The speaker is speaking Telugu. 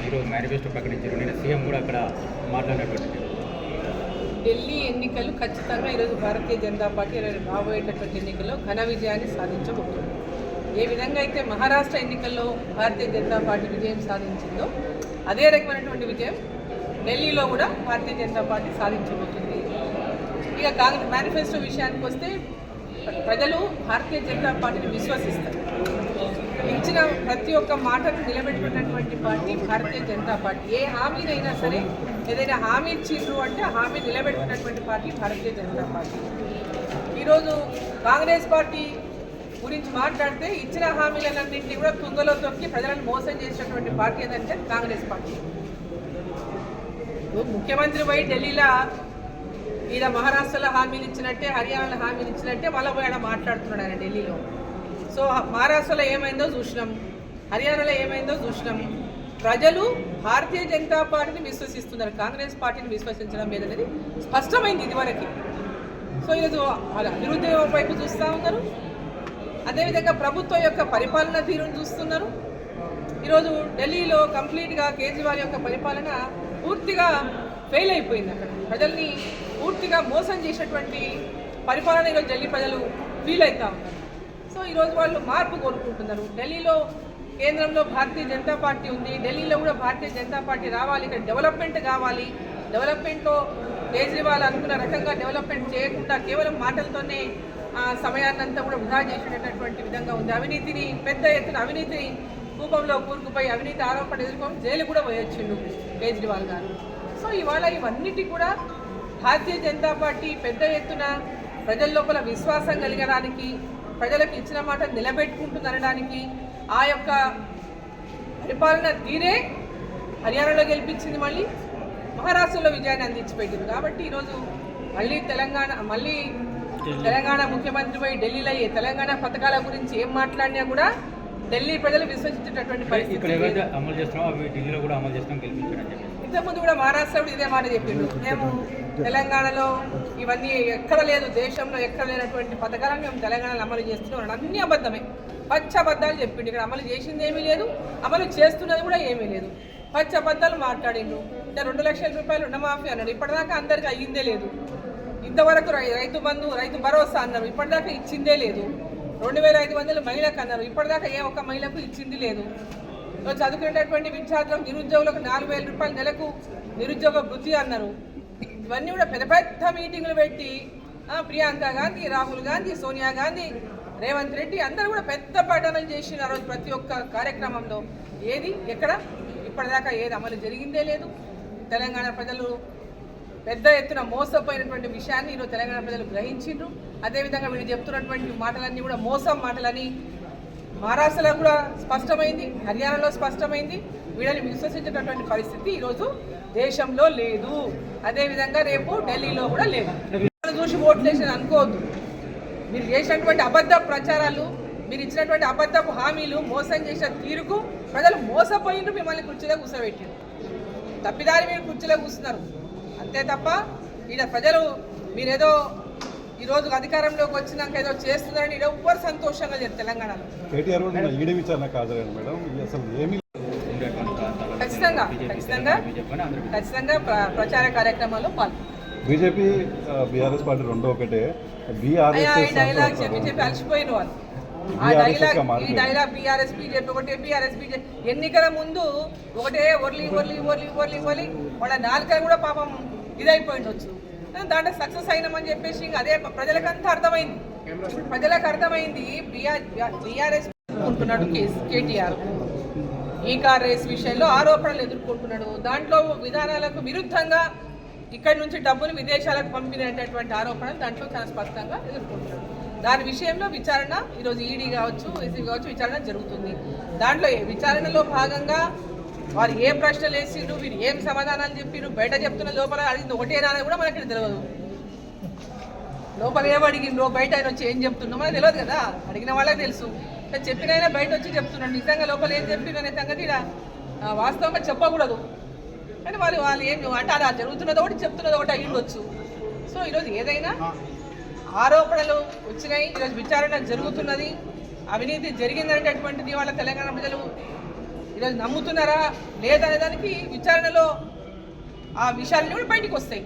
ఈరోజు మేనిఫెస్టో ప్రకటించారు. నేను సీఎం కూడా అక్కడ మాట్లాడినటువంటి ఢిల్లీ ఎన్నికలు ఖచ్చితంగా ఈరోజు భారతీయ జనతా పార్టీ రాబోయేటటువంటి ఎన్నికల్లో ఘన విజయాన్ని సాధించబోతుంది. ఏ విధంగా అయితే మహారాష్ట్ర ఎన్నికల్లో భారతీయ జనతా పార్టీ విజయం సాధించిందో అదే రకమైనటువంటి విజయం ఢిల్లీలో కూడా భారతీయ జనతా పార్టీ సాధించబోతుంది. ఇక కాంగ్రెస్ మేనిఫెస్టో విషయానికి వస్తే ప్రజలు భారతీయ జనతా పార్టీని విశ్వసిస్తారు. ఇచ్చిన ప్రతి ఒక్క మాటను నిలబెట్టుకున్నటువంటి పార్టీ భారతీయ జనతా పార్టీ. ఏ హామీనైనా సరే ఏదైనా హామీ ఇచ్చిండ్రు అంటే ఆ హామీ నిలబెట్టుకున్నటువంటి పార్టీ భారతీయ జనతా పార్టీ. ఈరోజు కాంగ్రెస్ పార్టీ గురించి మాట్లాడితే ఇచ్చిన హామీలన్నింటినీ కూడా తుంగలో తొక్కి ప్రజలను మోసం చేసినటువంటి పార్టీ ఏదంటే కాంగ్రెస్ పార్టీ. ముఖ్యమంత్రి పోయి ఢిల్లీలో ఈడ మహారాష్ట్రలో హామీలు ఇచ్చినట్టే, హర్యానాలో హామీలు ఇచ్చినట్టే మళ్ళీ పోయి ఆడ మాట్లాడుతున్నాడు ఆయన ఢిల్లీలో. సో మహారాష్ట్రలో ఏమైందో చూసినాం, హర్యానాలో ఏమైందో చూసినాం. ప్రజలు భారతీయ జనతా పార్టీని విశ్వసిస్తున్నారు, కాంగ్రెస్ పార్టీని విశ్వసించడం లేదనేది స్పష్టమైంది ఇదివరకు. సో ఈరోజు అభివృద్ధి వైపు చూస్తూ ఉన్నారు, అదేవిధంగా ప్రభుత్వం యొక్క పరిపాలన తీరును చూస్తున్నారు. ఈరోజు ఢిల్లీలో కంప్లీట్గా కేజ్రీవాల్ యొక్క పరిపాలన పూర్తిగా ఫెయిల్ అయిపోయింది. అక్కడ ప్రజల్ని పూర్తిగా మోసం చేసేటువంటి పరిపాలన ఈరోజు ఢిల్లీ ప్రజలు ఫీల్ అవుతా ఉన్నారు. సో ఈరోజు వాళ్ళు మార్పు కోరుకుంటున్నారు. ఢిల్లీలో కేంద్రంలో భారతీయ జనతా పార్టీ ఉంది, ఢిల్లీలో కూడా భారతీయ జనతా పార్టీ రావాలి, ఇక్కడ డెవలప్మెంట్ కావాలి. డెవలప్మెంట్లో కేజ్రీవాల్ అనుకున్న రకంగా డెవలప్మెంట్ చేయకుండా కేవలం మాటలతోనే సమయాన్నంతా కూడా వృధా చేసేటటువంటి విధంగా ఉంది. అవినీతిని పెద్ద ఎత్తున అవినీతి కూపంలో కూరుకుపోయి అవినీతి ఆరోపణ ఎదుర్కొని జైలు కూడా పోయొచ్చిండు కేజ్రీవాల్ గారు. సో ఇవాళ ఇవన్నిటి కూడా భారతీయ జనతా పార్టీ పెద్ద ఎత్తున ప్రజల లోపల విశ్వాసం కలిగడానికి, ప్రజలకు ఇచ్చిన మాట నిలబెట్టుకుంటుందనడానికి ఆ యొక్క పరిపాలన తీరే హర్యానాలో గెలిపించింది, మళ్ళీ మహారాష్ట్రలో విజయాన్ని అందించిపెట్టింది. కాబట్టి ఈరోజు తెలంగాణ ముఖ్యమంత్రి పోయి ఢిల్లీలో తెలంగాణ పథకాల గురించి ఏం మాట్లాడినా కూడా ఢిల్లీ ప్రజలు విశ్వసించేటటువంటి పరిస్థితి. ఇంతకుముందు కూడా మహారాష్ట్ర కూడా ఇదే మాట చెప్పిండు, మేము తెలంగాణలో ఇవన్నీ ఎక్కడ లేదు, దేశంలో ఎక్కడ లేనటువంటి పథకాలను మేము తెలంగాణలో అమలు చేస్తున్నాం. అన్ని అబద్ధమే, పచ్చ అబద్ధాలు చెప్పిండు. ఇక్కడ అమలు చేసింది ఏమీ లేదు, అమలు చేస్తున్నది కూడా ఏమీ లేదు. పచ్చ అబద్ధాలు మాట్లాడిండు. 2 లక్షల రూపాయలు రుణమాఫీ అన్నాడు, ఇప్పటిదాకా అందరికీ అయ్యిందే లేదు. ఇంతవరకు రైతు బంధు, రైతు భరోసా అన్నారు, ఇప్పటిదాకా ఇచ్చిందే లేదు. 2500 మహిళలకు అన్నారు, ఇప్పటిదాకా ఏ ఒక్క మహిళకు ఇచ్చింది లేదు. చదువుకునేటటువంటి విద్యార్థులకు, నిరుద్యోగులకు 4000 రూపాయలు నెలకు నిరుద్యోగ వృత్తి అన్నారు. ఇవన్నీ కూడా పెద్ద పెద్ద మీటింగులు పెట్టి ప్రియాంక గాంధీ, రాహుల్ గాంధీ, సోనియా గాంధీ, రేవంత్ రెడ్డి అందరూ కూడా పెద్ద ప్రకటనలు చేసిన రోజు ప్రతి ఒక్క కార్యక్రమంలో ఏది ఎక్కడ ఇప్పటిదాకా ఏది అమలు జరిగిందే లేదు. తెలంగాణ ప్రజలు పెద్ద ఎత్తున మోసపోయినటువంటి విషయాన్ని ఈరోజు తెలంగాణ ప్రజలు గ్రహించిండ్రు. అదేవిధంగా వీళ్ళు చెప్తున్నటువంటి మాటలన్నీ కూడా మోసం మాటలని మహారాష్ట్రలో కూడా స్పష్టమైంది, హర్యానాలో స్పష్టమైంది. వీళ్ళని విశ్వసించేటటువంటి పరిస్థితి ఈరోజు దేశంలో లేదు. అదేవిధంగా రేపు ఢిల్లీలో కూడా లేదు. చూసి ఓట్లు వేసి అనుకోవద్దు. మీరు చేసినటువంటి అబద్ధ ప్రచారాలు, మీరు ఇచ్చినటువంటి అబద్ధపు హామీలు, మోసం చేసిన తీరుకు ప్రజలు మోసపోయిండ్రు, మిమ్మల్ని కుర్చీలో కూర్చోబెట్టారు. తప్పిదారి మీరు కుర్చీలో కూర్చున్నారు అంతే తప్ప ఈడ ప్రజలు మీరేదో ఈరోజు అధికారంలోకి వచ్చినాక ఏదో చేస్తున్నారని ఎవ్వరు సంతోషంగా లేదు. తెలంగాణలో ఖచ్చితంగా ప్రచార కార్యక్రమాల్లో బీజేపీ బీఆర్ఎస్ పార్టీ రెండో ఒకటే. డైలాగ్ బీజేపీ అలసిపోయిన వాళ్ళు ఈ డైలాగ్ బీఆర్ఎస్ బీజేపీ ఒకటే, బీఆర్ఎస్ బీజేపీ ఎన్నికల ముందు ఒకటే ఒర్లి ఒర్లి ఒర్లి ఒర్లి ఒర్లి వాళ్ళ నాలుకలు కూడా పాపం ఇదైపోయిండొచ్చు. దాంట్లో సక్సెస్ అయినామని చెప్పేసి ఇంకా అదే ప్రజలకంతా అర్థమైంది. ప్రజలకు అర్థమైంది బీఆర్ఎస్ ఎదుర్కొంటున్నాడు కేటీఆర్. ఈ కార్ రేస్ విషయంలో ఆరోపణలు ఎదుర్కొంటున్నాడు. దాంట్లో విధానాలకు విరుద్ధంగా ఇక్కడి నుంచి డబ్బును విదేశాలకు పంపినటువంటి ఆరోపణలు దాంట్లో చాలా స్పష్టంగా ఎదుర్కొంటున్నాడు. దాని విషయంలో విచారణ ఈరోజు ఈడీ కావచ్చు, ఏసీ కావచ్చు, విచారణ జరుగుతుంది. దాంట్లో విచారణలో భాగంగా వారు ఏ ప్రశ్నలు వేసిండ్రు, వీరు ఏం సమాధానాలు చెప్పిరు, బయట చెప్తున్న లోపల అడిగింది ఒకటేనా కూడా మనకి తెలియదు. లోపల ఏం అడిగిండ్రో బయట ఆయన వచ్చి ఏం చెప్తుండో మనకు తెలియదు కదా. అడిగిన వాళ్ళకి తెలుసు, చెప్పినైనా బయట వచ్చి చెప్తున్నాడు. నిజంగా లోపల ఏం చెప్పిన అనే సంగతి ఇలా వాస్తవంగా చెప్పకూడదు. కానీ వాళ్ళు ఏం అంటే అలా జరుగుతున్నది ఒకటి, చెప్తున్నది ఒకటి అయ్యిండొచ్చు. సో ఈరోజు ఏదైనా ఆరోపణలు వచ్చినాయి, ఈరోజు విచారణ జరుగుతున్నది, అవినీతి జరిగిందనేటటువంటిది వాళ్ళ తెలంగాణ ప్రజలు ఈరోజు నమ్ముతున్నారా లేదనే దానికి విచారణలో ఆ విషయాలన్నీ కూడా బయటికి వస్తాయి.